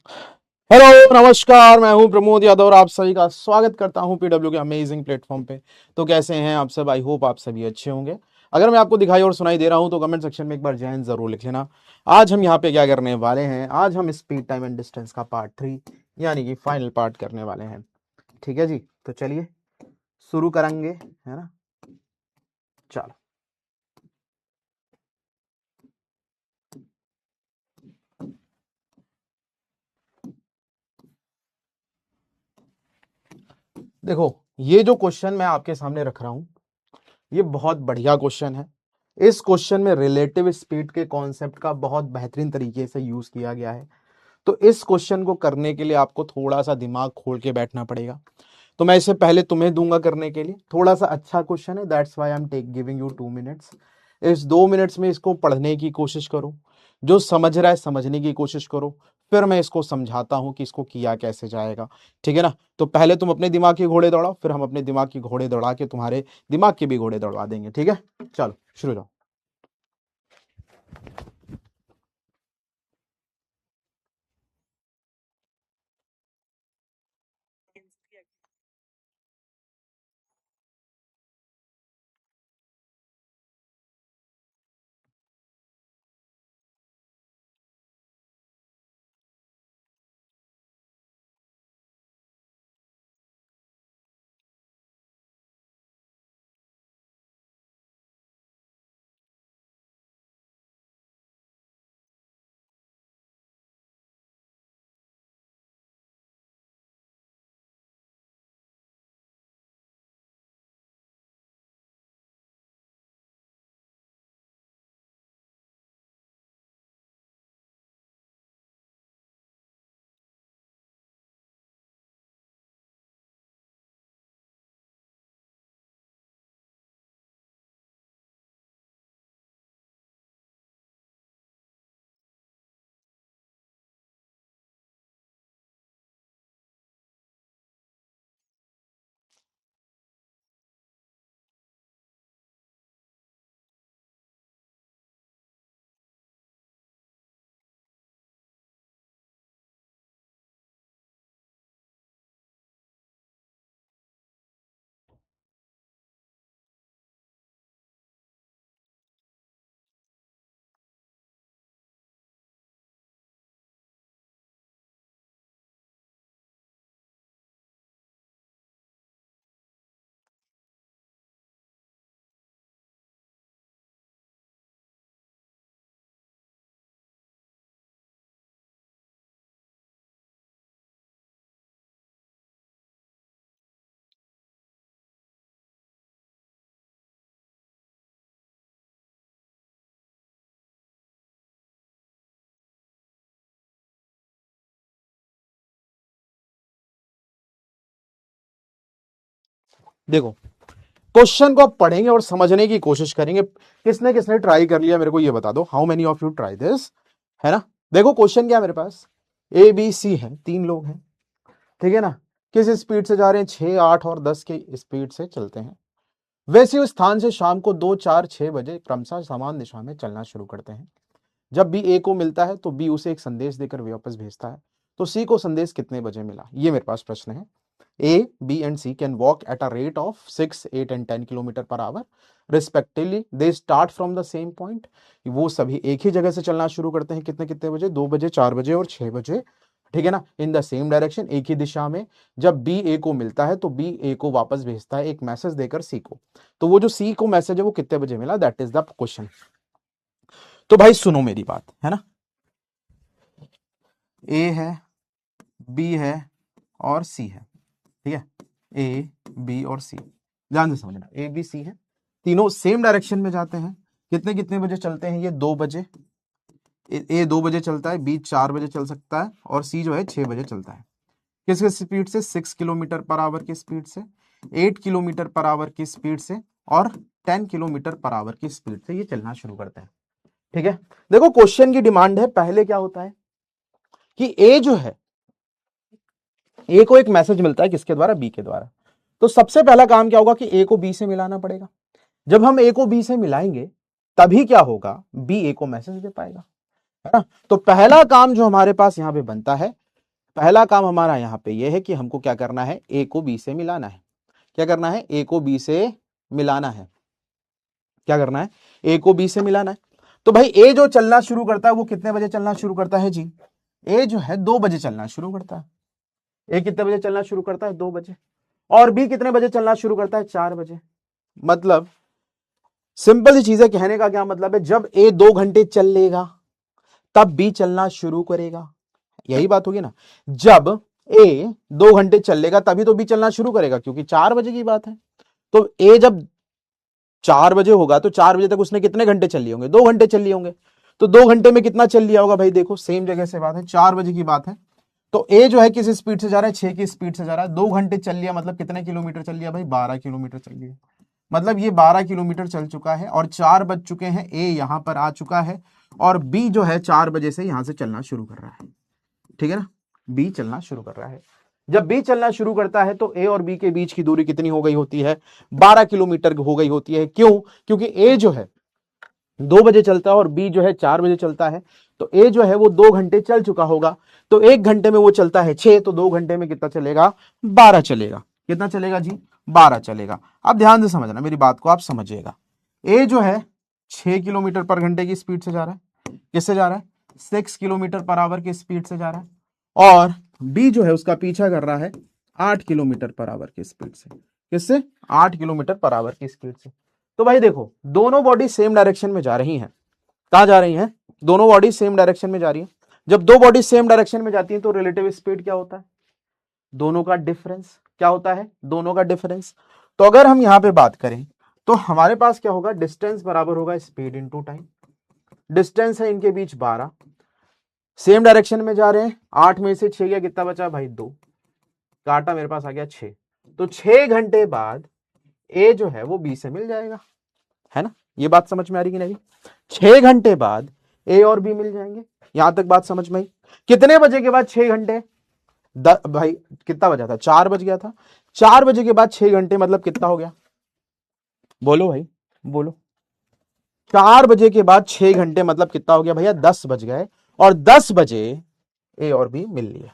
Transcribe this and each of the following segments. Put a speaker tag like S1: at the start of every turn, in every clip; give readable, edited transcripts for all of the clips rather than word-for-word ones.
S1: Hello नमस्कार, मैं हूं प्रमोद यादव और आप सभी का स्वागत करता हूं पीडब्ल्यू के अमेजिंग प्लेटफॉर्म पे। तो कैसे हैं आप सब? आई होप आप सभी अच्छे होंगे। अगर मैं आपको दिखाई और सुनाई दे रहा हूं तो कमेंट सेक्शन में एक बार जय हिंद जरूर लिख लेना। आज हम यहाँ पे क्या करने वाले हैं? आज हम स्पीड टाइम एंड डिस्टेंस का पार्ट 3 यानी कि फाइनल पार्ट करने वाले हैं। ठीक है जी, तो चलिए शुरू करेंगे, है ना। चलो देखो, ये जो क्वेश्चन मैं आपके सामने रख रहा हूं ये बहुत बढ़िया क्वेश्चन है। इस क्वेश्चन में रिलेटिव स्पीड के कॉन्सेप्ट का बहुत बेहतरीन तरीके से यूज किया गया है। तो इस क्वेश्चन को करने के लिए आपको थोड़ा सा दिमाग खोल के बैठना पड़ेगा। तो मैं इसे पहले तुम्हें दूंगा करने के लिए। थोड़ा सा अच्छा क्वेश्चन है, that's why I am take giving you 2 minutes. इस 2 मिनट्स में इसको पढ़ने की कोशिश करो। जो समझ रहा है समझने की कोशिश करो। फिर मैं इसको समझाता हूं कि इसको किया कैसे जाएगा। ठीक है ना। तो पहले तुम अपने दिमाग के घोड़े दौड़ाओ, फिर हम अपने दिमाग के घोड़े दौड़ा के तुम्हारे दिमाग के भी घोड़े दौड़वा देंगे। ठीक है, चलो शुरू जाओ। देखो, क्वेश्चन को आप पढ़ेंगे और समझने की कोशिश करेंगे। किसने किसने ट्राई कर लिया मेरे को ये बता दो। How many of you try this, है ना। देखो क्वेश्चन क्या है मेरे पास, ए बी सी है, 3 लोग हैं। ठीक है ना। किस स्पीड से जा रहे हैं? 6, 8 और 10 के स्पीड से चलते हैं। वैसे उस स्थान से शाम को 2, 4, 6 बजे क्रमशः समान दिशा में चलना शुरू करते हैं। जब बी ए को मिलता है तो बी उसे एक संदेश देकर वापस भेजता है। तो सी को संदेश कितने बजे मिला, ये मेरे पास प्रश्न है। A, B and C can walk at a rate of 6, 8 and 10 kilometre per our respectively. They start from the same point. वो सभी एक ही जगह से चलना शुरू करते हैं। कितने कितने बजे? 2 बजे, 4 बजे और 6 बजे। ठीक है ना। इन द सेम डायरेक्शन, एक ही दिशा में। जब बी ए को मिलता है तो बी ए को वापस भेजता है एक मैसेज देकर सी को। तो वो जो सी को मैसेज है वो कितने बजे मिला, दैट इज द क्वेश्चन। तो भाई सुनो मेरी बात, है ना। ए है, बी है और सी है। ठीक है, ए बी और सी, ध्यान से समझना। ए बी सी है, तीनों सेम डायरेक्शन में जाते हैं। कितने कितने बजे चलते हैं? ये 2 बजे। ए 2 बजे चलता है, बी 4 बजे चल सकता है और सी जो है 6 बजे चलता है। किस स्पीड से? 6 किलोमीटर पर आवर की स्पीड से, 8 किलोमीटर पर आवर की स्पीड से और 10 किलोमीटर पर आवर की स्पीड से ये चलना शुरू करते हैं। ठीक है। देखो क्वेश्चन की डिमांड है, पहले क्या होता है कि ए जो है, ए को एक मैसेज मिलता है, किसके द्वारा? बी के द्वारा। तो सबसे पहला काम क्या होगा कि ए को बी से मिलाना पड़ेगा। जब हम ए को बी से मिलाएंगे तभी क्या होगा, बी ए को मैसेज दे पाएगा, है ना। तो पहला काम जो हमारे पास यहां पे बनता है पहला काम हमारा यहां पे यह है कि हमको क्या करना है, ए को बी से मिलाना है। क्या करना है, ए को बी से मिलाना है। क्या करना है, ए को बी से मिलाना है। तो भाई ए जो चलना शुरू करता है वो कितने बजे चलना शुरू करता है जी, ए जो है 2 बजे चलना शुरू करता है। ए कितने बजे चलना शुरू करता है, 2 बजे। और बी कितने बजे चलना शुरू करता है, 4 बजे। मतलब सिंपल सी चीज है, कहने का क्या मतलब है, जब ए 2 घंटे चल लेगा तब बी चलना शुरू करेगा। यही बात होगी ना, जब ए 2 घंटे चल लेगा तभी तो बी चलना शुरू करेगा, क्योंकि 4 बजे की बात है। तो ए जब 4 बजे होगा तो 4 बजे तक उसने कितने घंटे चल लिए होंगे, 2 घंटे चल लिए होंगे। तो 2 घंटे में कितना चल लिया होगा भाई, देखो सेम जगह से बात है, 4 बजे की बात है। तो ए जो है किस स्पीड से जा रहा है, 6 की स्पीड से जा रहा है। 2 घंटे चल लिया मतलब कितने किलोमीटर चल लिया भाई, 12 किलोमीटर चल लिया। मतलब ये 12 किलोमीटर चल चुका है और 4 बज चुके हैं, ए यहां पर आ चुका है और बी जो है 4 बजे से यहां से चलना शुरू कर रहा है। ठीक है ना, बी चलना शुरू कर रहा है। जब बी चलना शुरू करता है तो ए और बी के बीच की दूरी कितनी हो गई होती है, 12 किलोमीटर हो गई होती है। क्यों, क्योंकि ए जो है 2 बजे चलता है और बी जो है 4 बजे चलता है। तो ए जो है वो 2 घंटे चल चुका होगा, तो 1 घंटे में वो चलता है 6, तो 2 घंटे में कितना चलेगा, 12 चलेगा। कितना चलेगा जी, 12 चलेगा। अब ध्यान से समझना मेरी बात को, आप समझिएगा। ए जो है 6 किलोमीटर पर घंटे की स्पीड से जा रहा है, किससे जा रहा है, 6 किलोमीटर पर आवर की स्पीड से जा रहा है। और बी जो है उसका पीछा कर रहा है 8 किलोमीटर पर आवर की स्पीड से। किससे, 8 किलोमीटर पर आवर की स्पीड से। तो भाई देखो दोनों बॉडी सेम डायरेक्शन में जा रही हैं। कहां जा रही हैं, दोनों बॉडी सेम डायरेक्शन में जा रही है। जब दो बॉडी सेम डायरेक्शन में जाती है तो रिलेटिव स्पीड क्या होता है, दोनों का डिफरेंस। क्या होता है, दोनों का डिफरेंस। तो अगर हम यहां पे बात करें तो हमारे पास क्या होगा, डिस्टेंस बराबर होगा स्पीड इनटू टाइम। डिस्टेंस है इनके बीच 12, सेम डायरेक्शन में जा रहे हैं। 8 में से 6 गया, कितना बचा भाई, 2 काटा, मेरे पास आ गया 6। तो 6 घंटे बाद ए जो है वो बी से मिल जाएगा, है ना। ये बात समझ में आ रही कि नहीं, 6 घंटे बाद ए और बी मिल जाएंगे। यहां तक बात समझ में आई। कितने बजे के बाद 6 घंटे, भाई कितना बजा था, 4 बज गया था। 4 बजे के बाद 6 घंटे मतलब कितना हो गया, बोलो भाई बोलो। 4 बजे के बाद 6 घंटे मतलब कितना हो गया भैया, 10 बज गए। और 10 बजे ए और बी मिल लिया।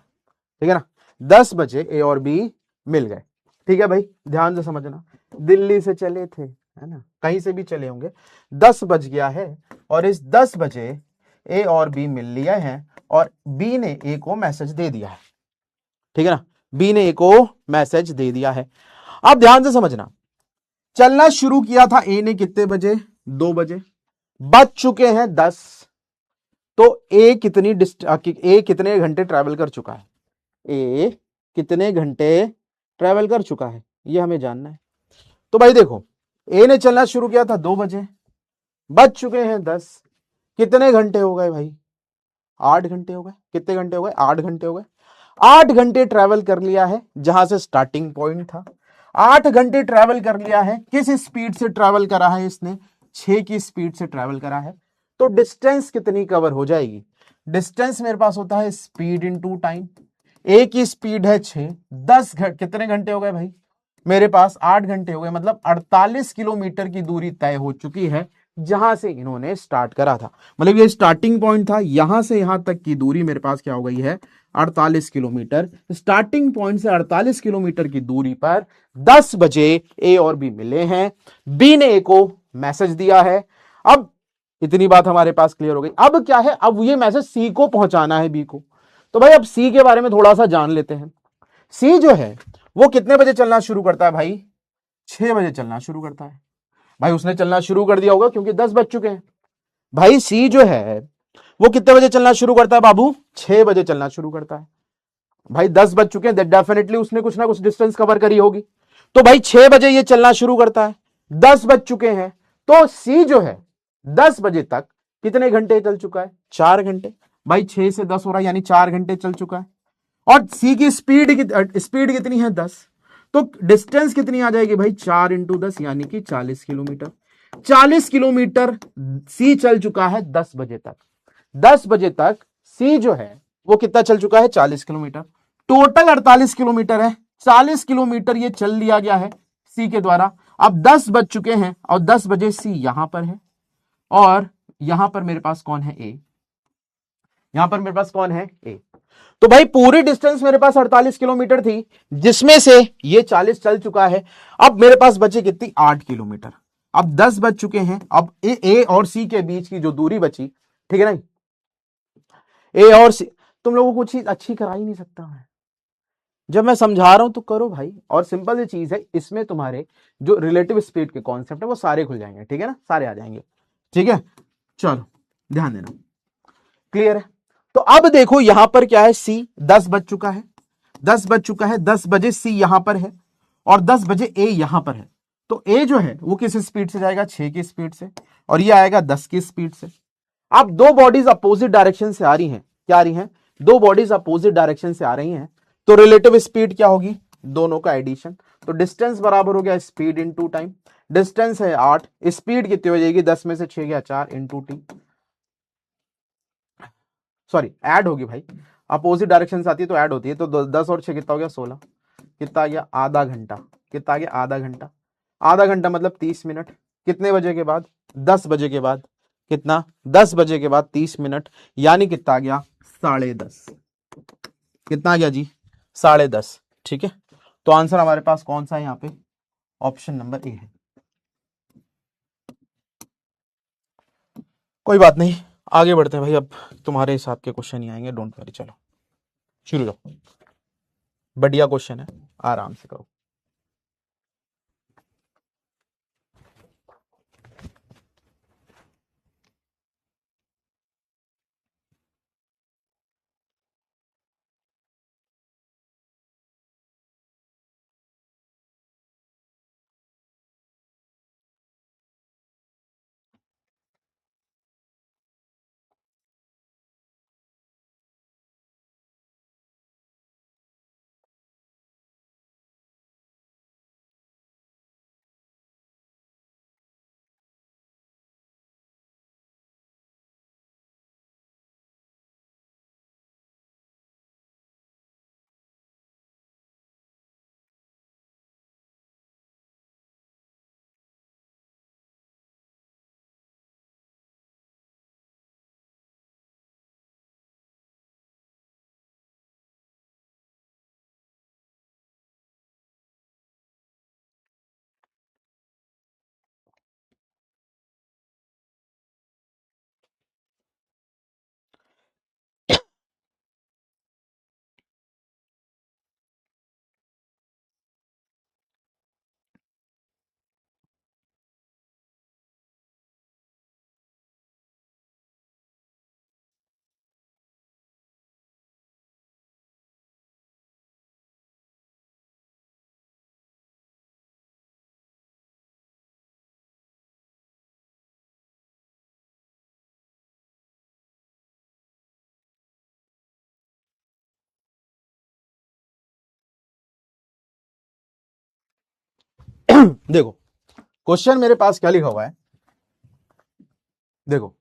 S1: ठीक है ना, 10 बजे ए और बी मिल गए। ठीक है भाई, ध्यान से समझना। दिल्ली से चले थे, है ना, कहीं से भी चले होंगे, 10 बज गया है और इस 10 बजे ए और बी मिल लिया है और बी ने ए को मैसेज दे दिया है। ठीक है ना, बी ने ए को मैसेज दे दिया है। अब ध्यान से समझना, चलना शुरू किया था ए ने कितने बजे, 2 बजे। बज चुके हैं 10, तो ए कितने घंटे ट्रैवल कर चुका है, ए कितने घंटे ट्रैवल कर चुका है, ये हमें जानना है। तो भाई देखो, ए ने चलना शुरू किया था 2 बजे, बज चुके हैं 10, कितने घंटे हो गए भाई, 8 घंटे हो गए। कितने घंटे हो गए, 8 घंटे हो गए। 8 घंटे ट्रैवल कर लिया है जहां से स्टार्टिंग पॉइंट था। 8 घंटे ट्रैवल कर लिया है, किस स्पीड से ट्रैवल करा है इसने, 6 की स्पीड से ट्रैवल करा है। तो डिस्टेंस कितनी कवर हो जाएगी, डिस्टेंस मेरे पास होता है स्पीड इनटू टाइम। ए की स्पीड है 6, 10 कितने घंटे हो गए भाई, मेरे पास 8 घंटे हो गए। मतलब 48 किलोमीटर की दूरी तय हो चुकी है जहां से इन्होंने स्टार्ट करा था। मतलब ये स्टार्टिंग पॉइंट था, यहां से यहां तक की दूरी मेरे पास क्या हो गई है, 48 किलोमीटर। स्टार्टिंग पॉइंट से 48 किलोमीटर की दूरी पर 10 बजे ए और बी मिले हैं। बी ने ए को मैसेज दिया है। अब इतनी बात हमारे पास क्लियर हो गई। अब क्या है, अब ये मैसेज सी को पहुंचाना है बी को। तो भाई अब सी के बारे में थोड़ा सा जान लेते हैं। सी जो है वो कितने बजे चलना शुरू करता है भाई, 6 बजे चलना शुरू करता है। भाई उसने चलना शुरू कर दिया होगा क्योंकि 10 बज चुके हैं। भाई सी जो है वो कितने बजे चलना शुरू करता है बाबू, 6 बजे चलना शुरू करता है। भाई 10 बज चुके हैं, डेफिनेटली उसने कुछ ना कुछ डिस्टेंस कवर करी होगी। तो भाई 6 बजे ये चलना शुरू करता है, 10 बज चुके हैं, तो सी जो है 10 बजे तक कितने घंटे चल चुका है, 4 घंटे। भाई 6 से 10 हो रहा है यानी 4 घंटे चल चुका है। और सी की स्पीड कितनी है, 10। तो डिस्टेंस कितनी आ जाएगी भाई, 4 इंटू 10 यानी कि 40 किलोमीटर। 40 किलोमीटर सी चल चुका है 10 बजे तक। 10 बजे तक सी जो है वो कितना चल चुका है, 40 किलोमीटर। टोटल 48 किलोमीटर है, 40 किलोमीटर ये चल लिया गया है सी के द्वारा। अब 10 बज चुके हैं और 10 बजे सी यहां पर है और यहां पर मेरे पास कौन है, ए। यहां पर मेरे पास कौन है, ए। तो भाई पूरी डिस्टेंस मेरे पास 48 किलोमीटर थी, जिसमें से ये 40 चल चुका है। अब मेरे पास बची कितनी, 8 किलोमीटर। अब 10 बच चुके हैं। अब ए और सी के बीच की जो दूरी बची, ठीक है ना, ए और सी, तुम लोगों को चीज अच्छी करा ही नहीं सकता मैं, जब मैं समझा रहा हूं तो करो भाई। और सिंपल सी चीज है, इसमें तुम्हारे जो रिलेटिव स्पीड के कॉन्सेप्ट है वो सारे खुल जाएंगे, ठीक है ना, सारे आ जाएंगे। ठीक है, चलो ध्यान देना, क्लियर है। तो अब देखो यहां पर क्या है, सी 10 बज चुका है, 10 बज चुका है, 10 बजे सी यहां पर है और 10 बजे ए यहां पर है। तो ए जो है वो किस स्पीड से जाएगा, 6 की स्पीड से, और ये आएगा 10 की स्पीड से। अब दो बॉडीज अपोजिट डायरेक्शन से आ रही हैं, क्या आ रही हैं, दो बॉडीज अपोजिट डायरेक्शन से आ रही हैं, तो रिलेटिव स्पीड क्या होगी, दोनों का एडिशन। तो डिस्टेंस बराबर हो गया स्पीड इनटू टाइम। डिस्टेंस है 8, स्पीड कितनी हो जाएगी, 10 में से 6 गया 4 इंटू टी, सॉरी ऐड होगी भाई, अपोजिट डायरेक्शन से आती है तो ऐड होती है। तो 10 और 6 कितना हो गया, 16, कितना आ गया, आधा घंटा, कितना आ गया, आधा घंटा। आधा घंटा मतलब 30 मिनट। कितने बजे के बाद, 10 बजे के बाद, कितना, 10 बजे के बाद 30 मिनट, यानी कितना आ गया, 10:30। कितना आ गया जी, 10:30। ठीक है, तो आंसर हमारे पास कौन सा है यहाँ पे, ऑप्शन नंबर ए है। कोई बात नहीं, आगे बढ़ते हैं भाई। अब तुम्हारे हिसाब के क्वेश्चन ही आएंगे, डोंट वरी। चलो शुरू करो, बढ़िया क्वेश्चन है, आराम से करो। देखो क्वेश्चन मेरे पास क्या लिखा हुआ है, देखो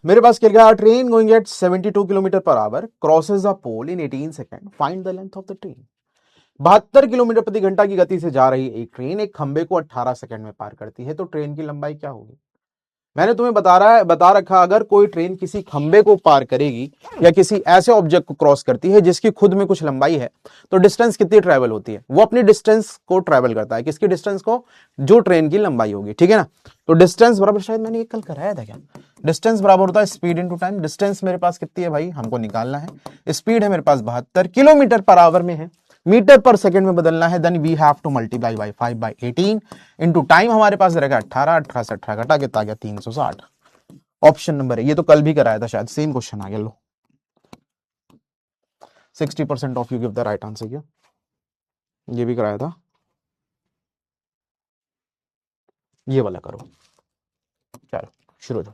S1: मेरे पास क्या लिखा है, train going at 72 kilometre per hour crosses a pole in 18 second, find the length of the train. 72 kilometre प्रति घंटा की गति से जा रही एक ट्रेन एक खंबे को 18 सेकंड में पार करती है, तो ट्रेन की लंबाई क्या होगी। मैंने तुम्हें बता रखा, अगर कोई ट्रेन किसी खंबे को पार करेगी या किसी ऐसे ऑब्जेक्ट को क्रॉस करती है जिसकी खुद में कुछ लंबाई है, तो डिस्टेंस कितनी ट्रेवल होती है, वो अपनी डिस्टेंस को ट्रेवल करता है, किसकी डिस्टेंस को, जो ट्रेन की लंबाई होगी, ठीक है ना। तो डिस्टेंस बराबर, शायद मैंने ये कल कराया था क्या, डिस्टेंस बराबर होता है स्पीड इनटू टाइम। डिस्टेंस मेरे पास कितनी है भाई, हमको निकालना है। स्पीड है मेरे पास 72, किलोमीटर पर आवर में है, मीटर पर सेकंड में बदलना है, then we have to multiply by 5/18 into time हमारे पास रहेगा 18, 18 से 18 घटा कितना आ गया, 360। ऑप्शन नंबर है, ये तो कल भी कराया था शायद, सेम क्वेश्चन आ गया। लो 60% of, you give the right answer. क्या ये भी कराया था, ये वाला करो। चलो शुरू हो जाओ।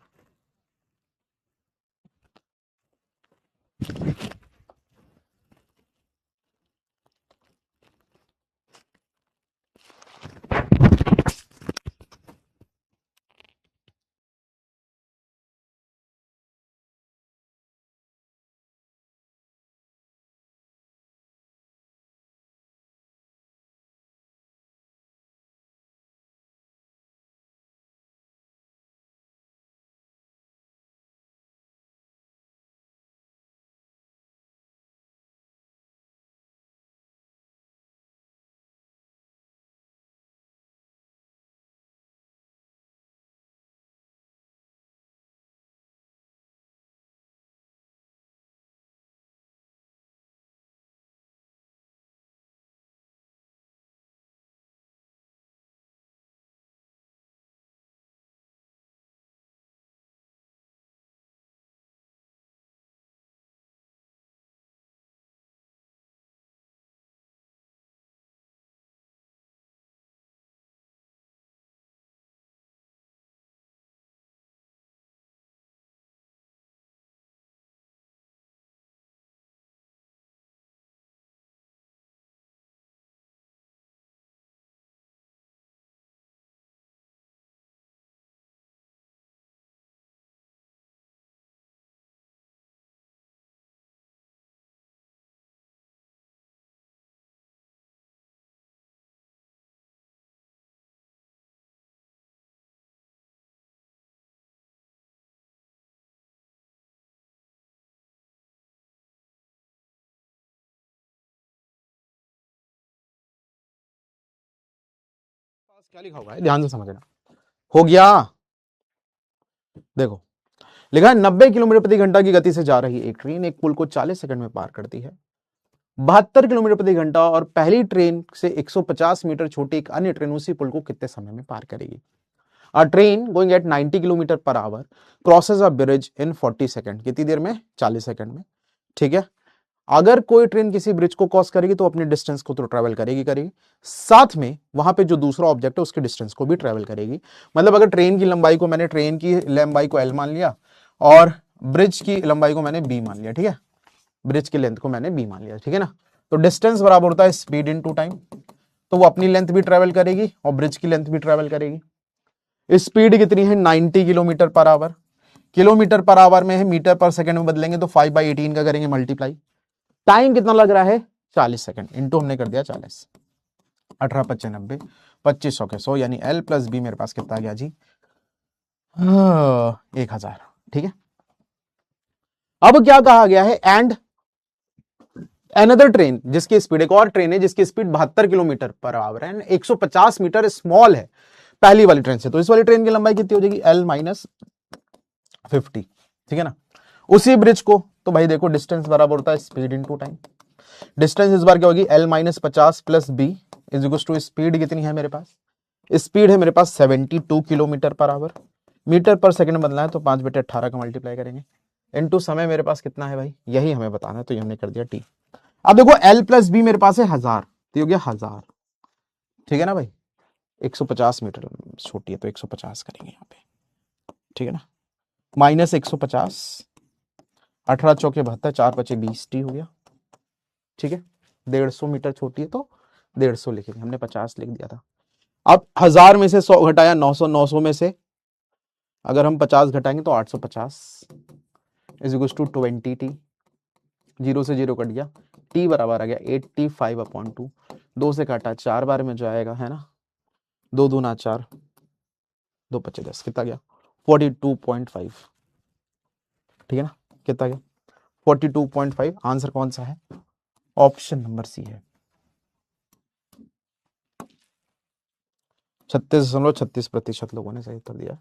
S1: क्या लिखा हुआ है ध्यान से समझना। हो गया, देखो लिखा है 90 किलोमीटर प्रति घंटा की गति से जा रही एक ट्रेन एक पुल को 40 सेकंड में पार करती है। 72 किलोमीटर प्रति घंटा और पहली ट्रेन से 150 मीटर छोटी एक अन्य ट्रेन उसी पुल को कितने समय में पार करेगी। अ train going eight 90 kilometre per hour crosses अ ब्रिज इन 40 सेकंड, कितनी देर में, 40 सेकंड में। ठीक है, अगर कोई ट्रेन किसी ब्रिज को क्रॉस करेगी तो अपने डिस्टेंस को तो ट्रेवल करेगी, साथ में वहां पे जो दूसरा ऑब्जेक्ट है उसके डिस्टेंस को भी ट्रेवल करेगी। मतलब अगर ट्रेन की लंबाई को मैंने ट्रेन की लंबाई को एल मान लिया और ब्रिज की लंबाई को मैंने बी मान लिया, ठीक है, ब्रिज की लेंथ को मैंने बी मान लिया, ठीक है ना, तो डिस्टेंस बराबर होता है स्पीड इन टू टाइम, तो वो अपनी लेंथ भी ट्रेवल करेगी और ब्रिज की लेंथ भी ट्रेवल करेगी। स्पीड कितनी है, 90 kilometre per our, kilometre per our में है, मीटर पर सेकंड में बदलेंगे तो 5/18 का करेंगे मल्टीप्लाई। टाइम कितना लग रहा है, 40 सेकंड, इंटू हमने कर दिया 40, 18 25 90, 2500 के 100, यानी L प्लस बी मेरे पास कितना आ गया जी, 1000। ठीक है, अब क्या कहा गया है, एंड अनदर ट्रेन जिसकी स्पीड, एक और ट्रेन है जिसकी स्पीड 72 किलोमीटर पर आवर है, 150 मीटर स्मॉल है पहली वाली ट्रेन से, तो इस वाली ट्रेन की लंबाई कितनी हो जाएगी, L माइनस 50। ठीक है ना, उसी ब्रिज को, तो भाई देखो डिस्टेंस बराबर होता है स्पीड इनटू टाइम, डिस्टेंस इस बार क्या होगी, L minus 50 plus B is equal to speed कितनी है मेरे पास, स्पीड है मेरे पास 72 kilometre per hour, metre per second बदलना है तो 5/18 का मल्टीप्लाई करेंगे, इनटू समय मेरे पास कितना है भाई, यही हमें बताना है, तो ये हमने कर दिया टी। अब देखो L प्लस बी मेरे पास है 1000, तो हो गया 1000। ठीक है ना भाई, 150 मीटर छोटी है तो 150 करेंगे यहाँ पे, ठीक है ना, माइनस 150, 18 चौके 72, 4 बचे 20, टी हो गया। ठीक है, 150 मीटर छोटी है तो 150 लिखेंगे, हमने 50 लिख दिया था। अब 1000 में से 100 घटाया 900, 900 में से अगर हम 50 घटाएंगे तो 850 इज इक्वल टू 20 टी, 0 से 0 कट गया, टी बराबर आ गया 85/2, 2 से काटा 4 बार में जो आएगा, है ना, 2 दूना 4, 2 पचे 10, कितना गया 42.5। ठीक है ना, कितना गया 42.5। आंसर कौन सा है, ऑप्शन नंबर सी है, 36.36% लोगों ने सही उत्तर दिया।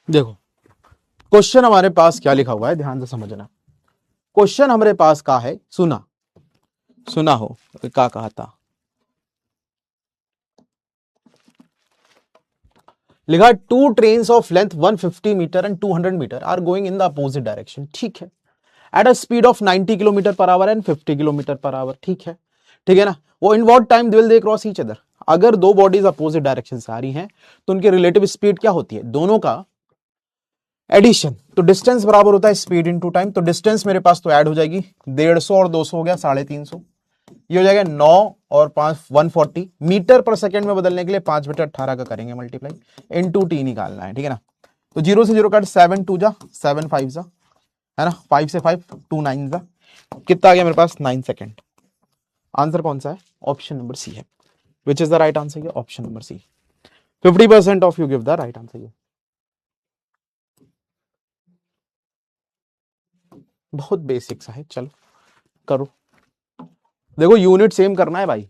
S1: देखो क्वेश्चन हमारे पास क्या लिखा हुआ है, ध्यान से समझना। क्वेश्चन हमारे पास का है, सुना सुना हो क्या कहा था, लिखा two trains of length 150 metre and 200 metre are going in the opposite direction. ठीक है, at a speed of 90 kilometre per hour and 50 kilometre per hour. ठीक है, ठीक है ना। वो in what time they will they cross each other, अगर दो बॉडीज अपोजिट डायरेक्शन से आ रही हैं तो उनकी रिलेटिव स्पीड क्या होती है, दोनों का एडिशन, तो डिस्टेंस बराबर होता है स्पीड इनटू टाइम, तो डिस्टेंस मेरे पास तो ऐड हो जाएगी 150 और 200 हो गया 350, ये हो जाएगा 9 और 5 140 मीटर पर सेकंड में बदलने के लिए 5/18 का करेंगे मल्टीप्लाई, इनटू टी निकालना है, ठीक है ना। तो 0 से 0 कट 7 2 जा 7 5 जा, है ना, 5 से 5 2 9 जा, कितना आ गया मेरे पास 9 सेकंड। आंसर कौन सा है, ऑप्शन नंबर सी है, which is the right answer, option number C. 50% of you give the right answer. बहुत बेसिक सा है, चलो करो। देखो यूनिट सेम करना है भाई।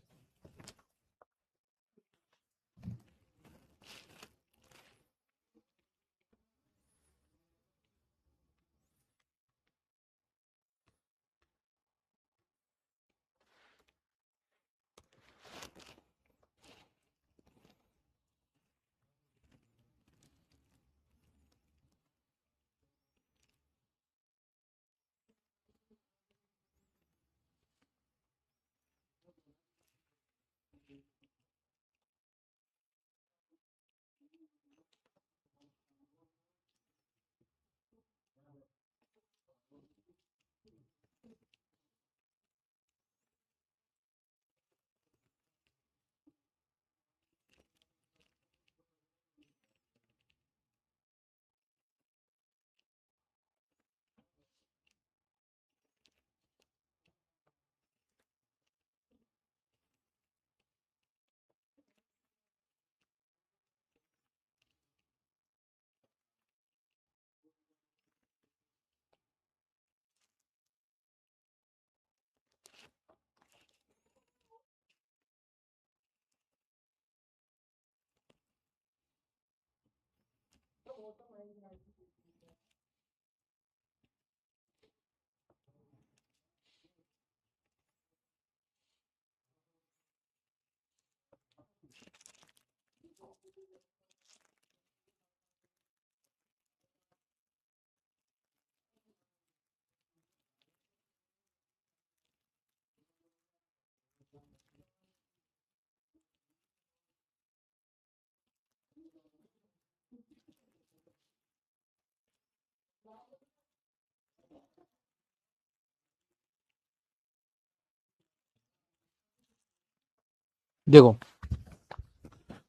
S1: देखो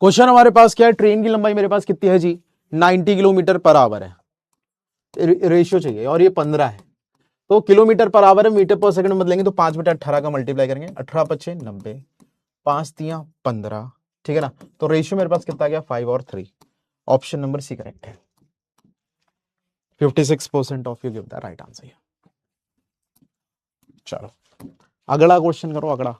S1: क्वेश्चन हमारे पास क्या है, ट्रेन की लंबाई मेरे पास कितनी है जी 90 किलोमीटर पर आवर है, रेशियो चाहिए, और ये 15 है, तो किलोमीटर पर आवर है, मीटर पर सेकंड में बदलेंगे तो 5/18 का मल्टीप्लाई करेंगे, 18 पच्चे 90, 5 तिया 15, ठीक है ना। तो रेशियो मेरे पास कितना गया 5 और 3, ऑप्शन नंबर सी करेक्ट है। 56% of you give the right answer. चलो अगला क्वेश्चन करो, अगला।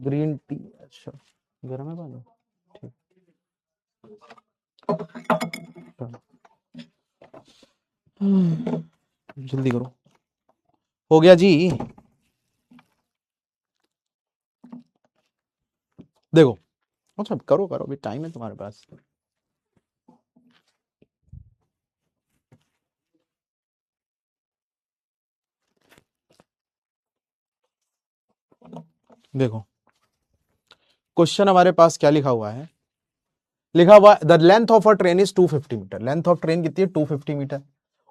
S1: ग्रीन टी, अच्छा गर्म है पानी, ठीक, जल्दी करो, हो गया जी। देखो अच्छा करो करो, अभी टाइम है तुम्हारे पास। देखो क्वेश्चन हमारे पास क्या लिखा हुआ है, लिखा हुआ the length of a train is 250 metre. Length of train कितनी है? 250 metre.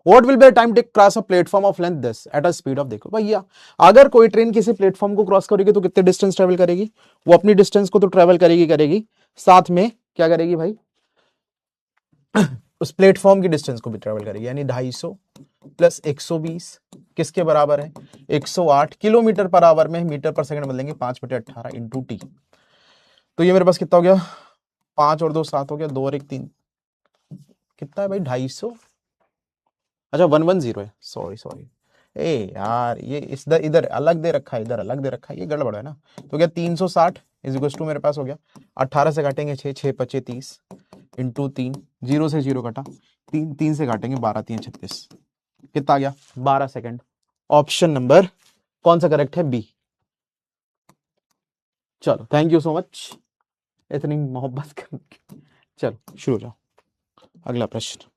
S1: What will be time take cross a platform of length this at a speed of, देखो भैया अगर कोई ट्रेन किसी प्लेटफॉर्म को क्रॉस करेगी तो कितने डिस्टेंस ट्रेवल करेगी? वो अपनी डिस्टेंस को तो ट्रेवल करेगी साथ में क्या करेगी भाई, उस प्लेटफॉर्म की डिस्टेंस को भी ट्रेवल करेगी, यानी 250 प्लस 120 किसके बराबर है? 108 किलोमीटर पर आवर में मीटर पर सेकंड बदलेंगे 5/18 इंटू टी। तो ये मेरे पास कितना हो गया? 5 और 2 7 हो गया, 2 और 1 3, कितना है भाई? 250। अच्छा 110 है, सॉरी सॉरी। ए यार ये इस इधर अलग दे रखा है, इधर अलग दे रखा है, ये गड़बड़ है ना। तो क्या 360 इज इक्वल टू मेरे पास हो गया 18 से काटेंगे 6, 6 पचे 30 इंटू 3, 0 से 0 कटा, 3 3 से काटेंगे 12 3 36, कितना आ गया? 12 सेकंड। ऑप्शन नंबर कौन सा करेक्ट है? बी। चलो थैंक यू सो मच इतनी मोहब्बत करने। चलो शुरू हो जाओ, अगला प्रश्न।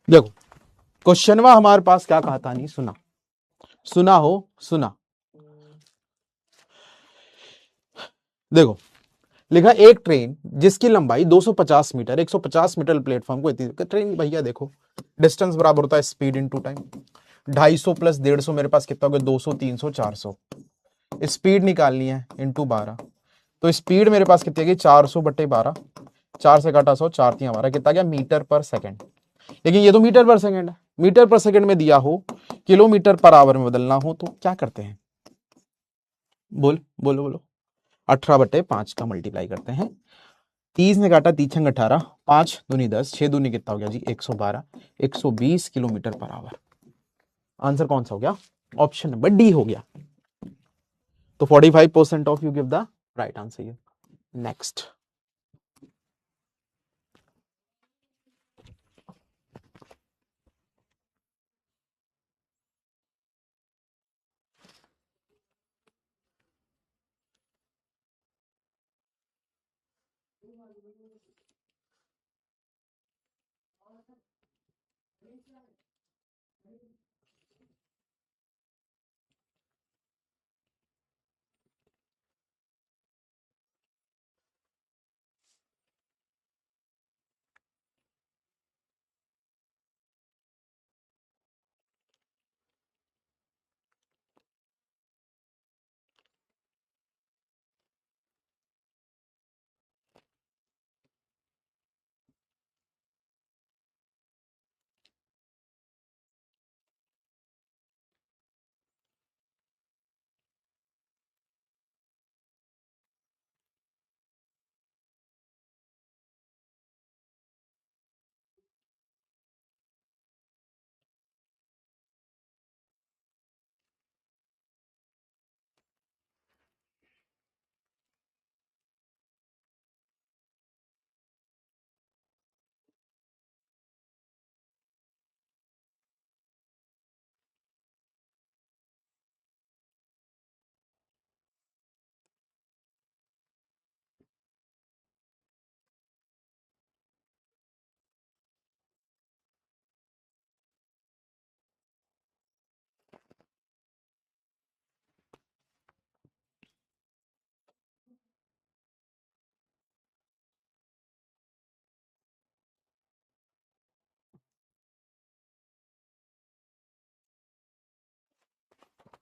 S1: देखो क्वेश्चनवा हमारे पास क्या कहा था, नहीं सुना? सुना हो? सुना? देखो लिखा एक ट्रेन जिसकी लंबाई 250 मीटर, 150 मीटर प्लेटफॉर्म को इतनी ट्रेन भैया देखो डिस्टेंस बराबर होता है स्पीड इनटू टाइम। 250 प्लस 150 मेरे पास कितना हो गया? 200 300 400। स्पीड निकालनी है इनटू 12, तो स्पीड मेरे पास कितनी है? 400/12, 4 से काटा 100, 4 3 12, कितना गया? Metre per second. लेकिन ये तो मीटर पर सेकंड है, मीटर पर सेकंड में दिया हो, किलोमीटर पर आवर में बदलना हो तो क्या करते हैं? बोल बोलो बोलो। 18/5 का मल्टीप्लाई करते हैं, 30 ने काटा 3 6 18, 5 दूनी 10, 6 दूनी कितना हो गया जी? 112, 120 किलोमीटर पर आवर। आंसर कौन सा हो गया? ऑप्शन नंबर डी हो गया। तो 45% of you give the right answer. Next.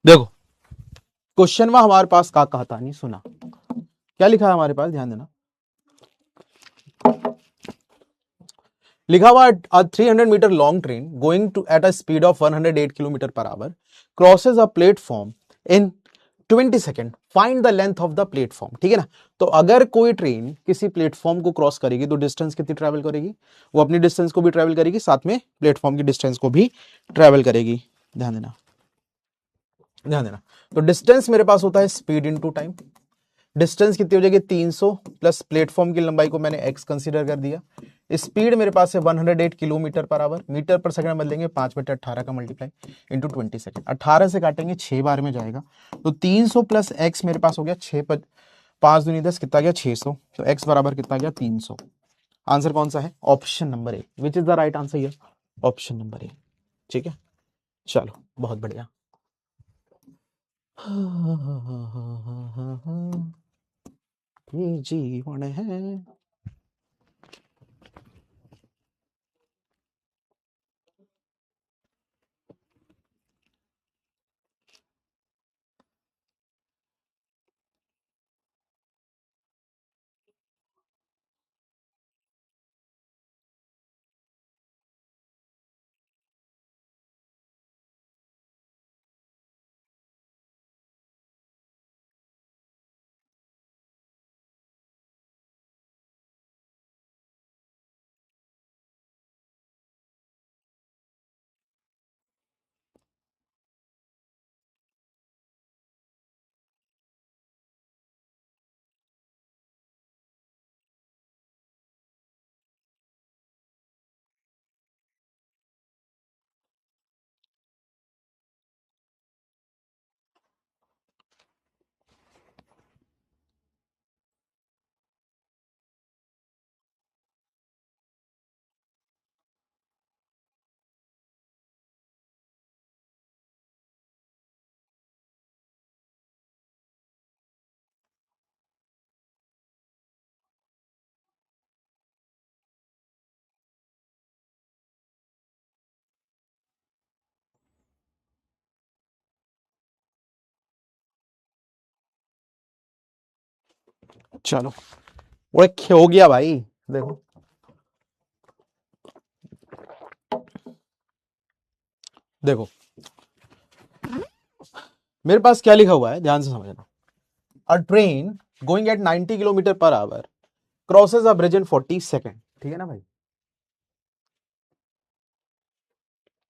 S1: देखो क्वेश्चन में हमारे पास का कहता नहीं सुना, क्या लिखा है हमारे पास, ध्यान देना। लिखा हुआ 300 metre long train going to at a speed of 108 kilometre per hour crosses a platform in 20 second, find the length of the platform. ठीक है ना। तो अगर कोई ट्रेन किसी प्लेटफॉर्म को क्रॉस करेगी तो डिस्टेंस कितनी ट्रेवल करेगी, वो अपनी डिस्टेंस को भी ट्रेवल करेगी, साथ में प्लेटफॉर्म की डिस्टेंस को भी ट्रेवल करेगी। ध्यान देना, ध्यान देना। तो डिस्टेंस मेरे पास होता है स्पीड इनटू टाइम। डिस्टेंस कितनी हो जाएगी, 300 प्लस प्लेटफॉर्म की लंबाई को मैंने एक्स कंसीडर कर दिया। स्पीड मेरे पास है 108 kilometre per hour, metre per second बदलेंगे 5/18 का मल्टीप्लाई इंटू 20 सेकंड, 18 से काटेंगे 6 बार में जाएगा। तो 300 प्लस एक्स मेरे पास हो गया 6 5 दूनी 10, कितना गया 600। तो एक्स बराबर कितना गया 300। आंसर कौन सा है, option number A, which is the right answer here, option number A. ठीक है, चलो बहुत बढ़िया। ये जीवन है। चलो वो हो गया भाई। देखो देखो मेरे पास क्या लिखा हुआ है, ध्यान से समझना। अ train going eight 90 kilometre per hour crosses अ ब्रिज इन 40 सेकेंड। ठीक है ना भाई,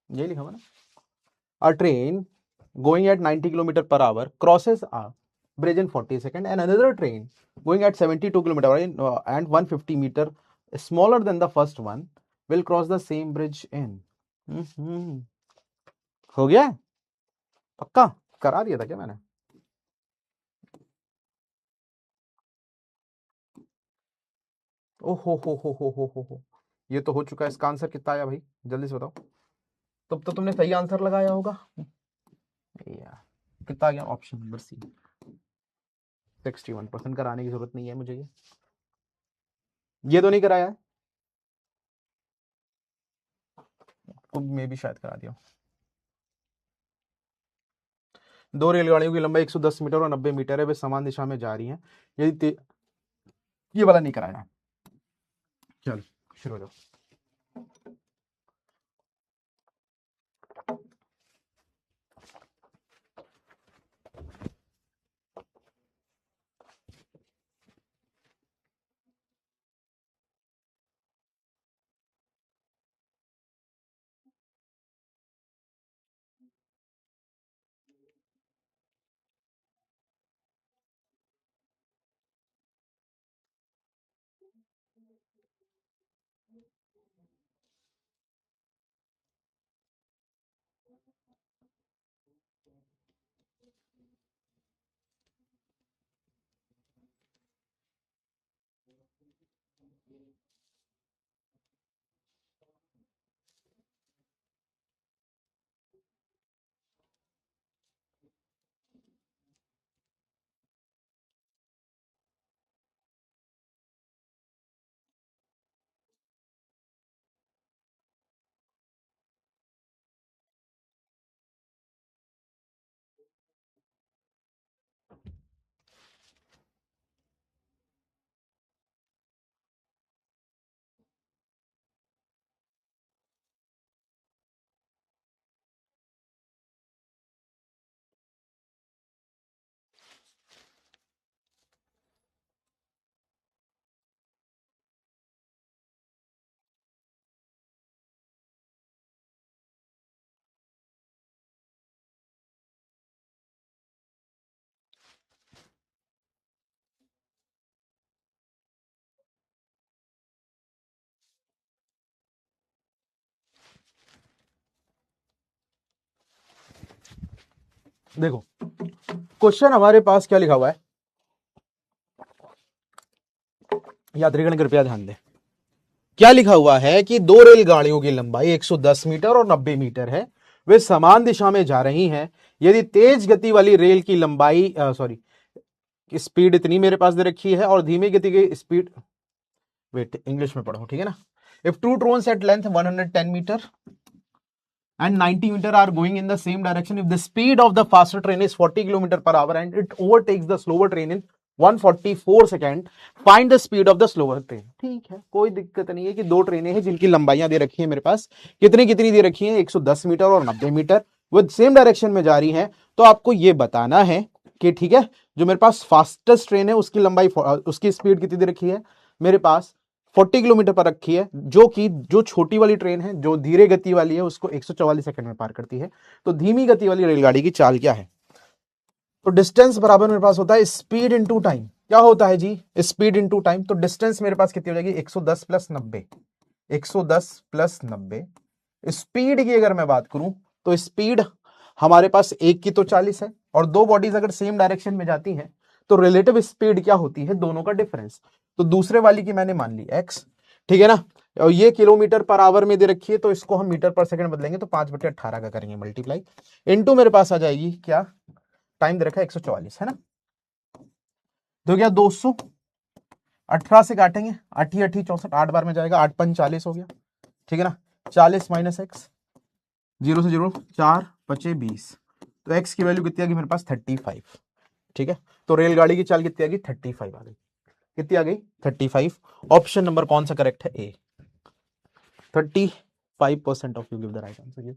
S1: ये लिखा हुआ ना। अ train going at 90 kilometer per hour crosses a bridge in 40 seconds, and another train going at 72 kilometer and 150 meter smaller than the first one will cross the same bridge in हो गया है? पक्का करा दिया था क्या मैंने। ओहो हो, ये तो हो चुका है। इसका आंसर कितना आया भाई, जल्दी से बताओ। तब तो तुमने सही आंसर लगाया होगा यार। कितना आ गया, ऑप्शन नंबर सी। 61% कराने की जरूरत नहीं है मुझे, ये तो नहीं कराया है, तो मैं भी शायद करा दिया। दो रेलगाड़ियों की लंबाई 110 मीटर और 90 मीटर है, वे समान दिशा में जा रही हैं। यदि ये वाला नहीं कराया। चल शुरू हो जाओ। देखो क्वेश्चन हमारे पास क्या लिखा हुआ है, यात्रीगण कृपया ध्यान दें। क्या लिखा हुआ है कि दो रेलगाड़ियों की लंबाई 110 मीटर और 90 मीटर है, वे समान दिशा में जा रही हैं। यदि तेज गति वाली रेल की लंबाई सॉरी स्पीड इतनी मेरे पास दे रखी है और धीमी गति की स्पीड, वेट इंग्लिश में पढ़ो ठीक है ना। If two trains at length 110 metre and 90 meter are going in the same direction, if the speed of the faster train is 40 km per hour and it overtakes the slower train in 144 second, find the speed of the slower train. ठीक है, कोई दिक्कत नहीं है कि दो ट्रेनें हैं जिनकी लंबाइयां दे रखी है मेरे पास, कितनी कितनी दे रखी है, 110 मीटर और 90 मीटर, वो सेम डायरेक्शन में जा रही है। तो आपको ये बताना है कि ठीक है, जो मेरे पास फास्टेस्ट ट्रेन है उसकी लंबाई, उसकी स्पीड कितनी दे रखी है मेरे पास 40 किलोमीटर पर रखी है, जो छोटी वाली ट्रेन है जो धीरे गति वाली है उसको 144 सेकंड में पार करती है। तो धीमी गति वाली रेलगाड़ी की चाल क्या है, तो डिस्टेंस बराबर मेरे पास होता है स्पीड इनटू टाइम। क्या होता है जी, स्पीड इनटू टाइम। तो डिस्टेंस मेरे पास कितनी हो जाएगी, 110 प्लस 90, 110 प्लस 90। स्पीड की अगर मैं बात करूं तो स्पीड हमारे पास एक की तो 40 है, और दो बॉडीज अगर सेम डायरेक्शन में जाती हैं तो रिलेटिव स्पीड क्या होती है, दोनों का डिफरेंस। तो दूसरे वाली की मैंने मान ली x, ठीक है ना, और ये किलोमीटर पर आवर में दे रखी है तो इसको हम मीटर पर सेकंड बदलेंगे, तो 5/18 का करेंगे मल्टीप्लाई, इनटू मेरे पास आ जाएगी क्या, टाइम दे रखा है 144 है ना, तो क्या 200, 18 से काटेंगे, 8 8 64, 8 बार में जाएगा, 8 5 40 हो गया, ठीक है ना, 40 माइनस एक्स, 0 से 0, 4 5 20, तो एक्स की वैल्यू कितनी आ गई मेरे पास 35। ठीक है, तो रेलगाड़ी की चाल कितनी आ गई 35 आ गई, कितनी आ गई 35। ऑप्शन नंबर कौन सा करेक्ट है, ए। 35% of you give the right answer.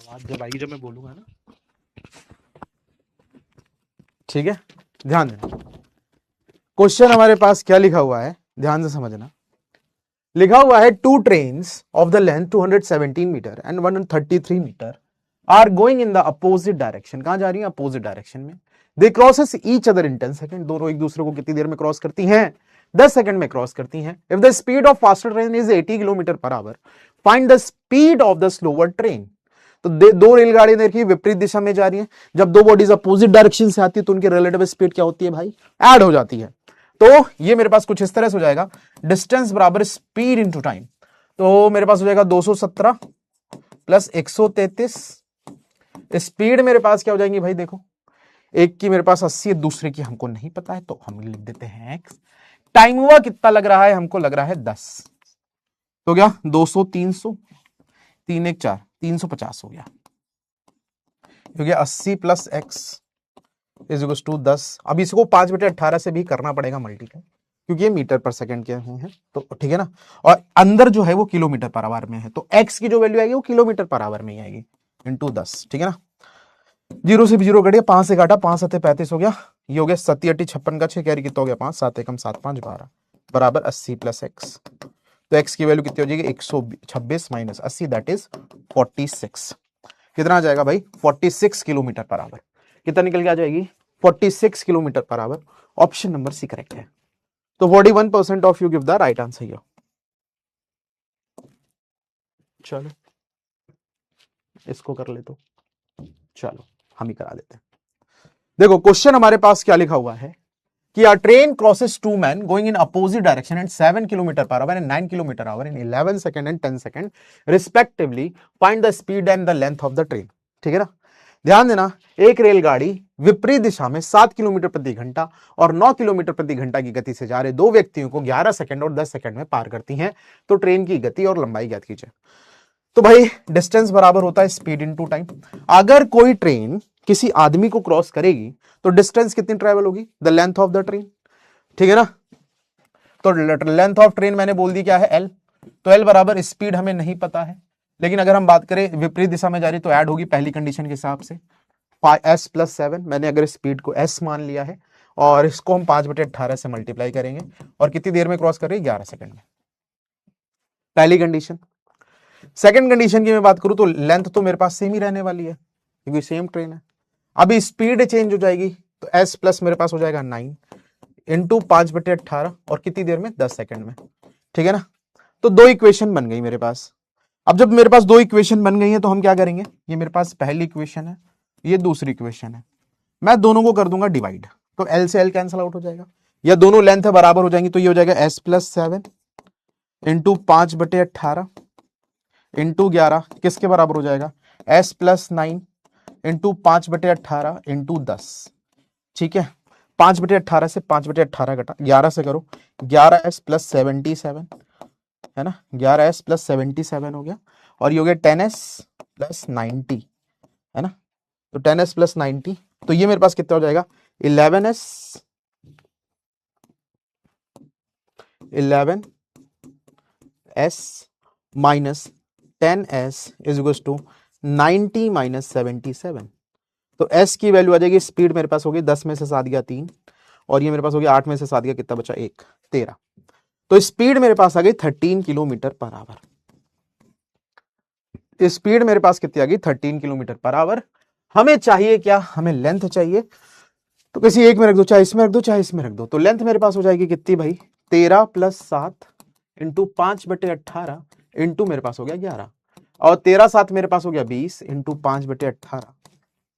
S1: आवाज जब आएगी जब मैं बोलूंगा ना, ठीक है, ध्यान देना। क्वेश्चन हमारे पास क्या लिखा हुआ है, ध्यान से समझना। लिखा हुआ है two trains of the length 217 metre and 133 metre are going in the opposite direction. कहां जा रही है, अपोजिट डायरेक्शन में। They crosses each other in 10 second. दोनों एक दूसरे को कितनी देर में क्रॉस करती हैं, 10 सेकंड में क्रॉस करती हैं। If the speed of faster train is 80 kilometre per our, find the speed of the slower train. तो दो रेलगाड़ियां देखिए विपरीत दिशा में जा रही हैं, जब दो बॉडीज अपोजिट डायरेक्शन से आती है तो उनकी रिलेटिव स्पीड क्या होती है भाई, ऐड हो जाती है। तो ये मेरे पास कुछ इस तरह से हो जाएगा, डिस्टेंस बराबर स्पीड इनटू टाइम। तो मेरे पास हो जाएगा 217 प्लस 133। स्पीड मेरे पास क्या हो जाएंगी भाई, देखो एक की मेरे पास 80 है, दूसरे की हमको नहीं पता है तो हम लिख देते हैं एक्स। टाइम हुआ कितना लग रहा है, हमको लग रहा है 10। तो क्या 200 300 3 1 4 350 हो गया, क्योंकि 80 plus x is equal to 10। अब इसको 5/18 से भी करना पड़ेगा मल्टीप्लाई, क्योंकि ये मीटर पर सेकंड के हैं, तो ठीक है ना, और अंदर जो है वो किलोमीटर पर आवर में है, तो एक्स की जो वैल्यू आएगी वो किलोमीटर पर आवर में ही आएगी, इंटू 10, ठीक है ना। जीरो से भी जीरो कट गया, 5 से काटा, 5 7 35 हो गया, ये हो गया 7 8 56 का 6 कैरी कितना हो गया 5 7 एकम 7 5 12 बराबर 80 प्लस एक्स। तो एक्स की वैल्यू कितनी हो जाएगी 126 माइनस 80 दैट इज 46। कितना आ जाएगा भाई 46 किलोमीटर पर आवर। कितना निकल के आ जाएगी 46 kilometre per hour. Option number C correct है। तो 41% of you give the right answer here. चलो इसको कर ले तो चलो हम ही करा देते हैं। देखो क्वेश्चन हमारे पास क्या लिखा हुआ है कि a train crosses two men going in opposite direction at 7 km per hour and 9 km per hour in 11 second and 10 second respectively. Find the speed and the length of the train. ठीक है ना, ध्यान देना, एक रेलगाड़ी विपरीत दिशा में 7 kilometre प्रति घंटा और 9 किलोमीटर प्रति घंटा की गति से जा रहे दो व्यक्तियों को 11 सेकंड और 10 सेकंड में पार करती हैं। तो ट्रेन की गति और लंबाई ज्ञात कीजिए। तो भाई डिस्टेंस बराबर होता है स्पीड इनटू टाइम। अगर कोई ट्रेन किसी आदमी को क्रॉस करेगी तो डिस्टेंस कितनी ट्रेवल होगी, the length of the train. ठीक है ना, तो लेंथ ऑफ ट्रेन मैंने बोल दी क्या है एल। तो एल बराबर स्पीड हमें नहीं पता है, लेकिन अगर हम बात करें विपरीत दिशा में जा रही तो ऐड होगी पहली कंडीशन के हिसाब से s + 7। मैंने अगर स्पीड को s मान लिया है और इसको हम 5/18 से मल्टीप्लाई करेंगे और कितनी देर में क्रॉस कर रही है 11 सेकंड में, पहली कंडीशन। सेकंड कंडीशन की मैं बात करूं तो लेंथ तो मेरे पास सेम ही रहने वाली है क्योंकि सेम ट्रेन है। अभी स्पीड चेंज हो जाएगी तो s प्लस मेरे पास हो जाएगा 9 इंटू 5/18 और कितनी देर में 10 सेकंड में। ठीक है ना, तो दो इक्वेशन बन गई मेरे पास। अब जब मेरे पास दो इक्वेशन बन गई है तो हम क्या करेंगे, ये मेरे पास पहली इक्वेशन है, ये दूसरी इक्वेशन है, मैं दोनों को कर दूंगा डिवाइड। तो एल से एल कैंसिल आउट हो जाएगा, या दोनों लेंथ बराबर हो जाएंगी। तो ये हो जाएगा s + 7 इंटू 5/18 इंटू 11 किसके बराबर हो जाएगा s + 9 इंटू 5/18 इंटू 10। ठीक है, 5/18 से 5/18 घटा 11 से करो, 11s + 77 है ना, 11s + 77 हो गया और ये हो गया 10s + 90 है ना। तो 10s + 90 तो ये मेरे पास कितना हो जाएगा 11s minus 10s is equal to 90 minus 77। तो s की वैल्यू आ जाएगी, स्पीड मेरे पास होगी 10 में से 7 गया 3 और ये मेरे पास होगी 8 में से 7 गया कितना बचा 1 13। तो स्पीड मेरे पास आ गई 13 किलोमीटर पर आवर। स्पीड मेरे पास कितनी आ गई 13 किलोमीटर पर आवर। हमें चाहिए क्या, हमें लेंथ चाहिए। तो किसी एक में रख दो, चाहे इसमें रख दो चाहे इसमें रख दो। तो लेंथ मेरे पास हो जाएगी कितनी भाई 13 + 7 इंटू 5/18 इंटू मेरे पास हो गया 11 और 13 7 मेरे पास हो गया 20 इंटू 5/18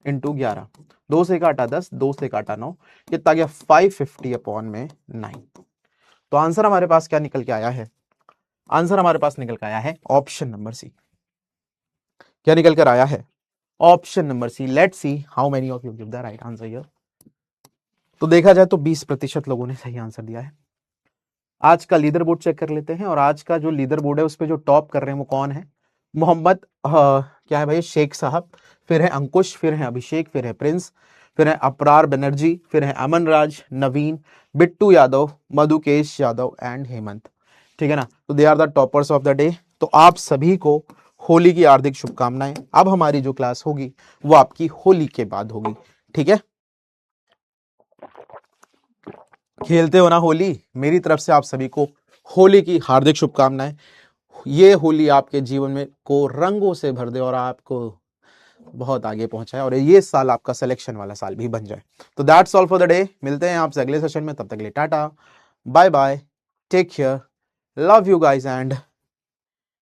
S1: इंटू 11। 2 से काटा 10, 2 से काटा 9, कितना गया 550/9। तो आंसर हमारे पास क्या निकल के आया है, आंसर हमारे पास निकल के आया है ऑप्शन नंबर सी। क्या निकल कर आया है option number C. Let's see how many of you give the right answer here. तो देखा जाए तो 20% लोगों ने सही आंसर दिया है। आज का लीडर बोर्ड चेक कर लेते हैं और आज का जो लीडर बोर्ड है उस पे जो टॉप कर रहे हैं वो कौन है। मोहम्मद क्या है भाई शेख साहब, फिर है अंकुश, फिर है अभिषेक, फिर है प्रिंस, फिर है अपरार बनर्जी, फिर है अमन राज, नवीन, बिट्टू यादव, मधुकेश यादव एंड हेमंत। ठीक है ना, तो they are the toppers of the day. तो आप सभी को होली की हार्दिक शुभकामनाएं। अब हमारी जो क्लास होगी वो आपकी होली के बाद होगी। ठीक है, खेलते हो ना होली, मेरी तरफ से आप सभी को होली की हार्दिक शुभकामनाएं। ये होली आपके जीवन में को रंगों से भर दे और आपको बहुत आगे पहुंचाए और ये साल आपका सिलेक्शन वाला साल भी बन जाए। तो that's all for the day. मिलते हैं आपसे अगले सेशन में, तब तक के लिए tata bye bye, take care, love you guys and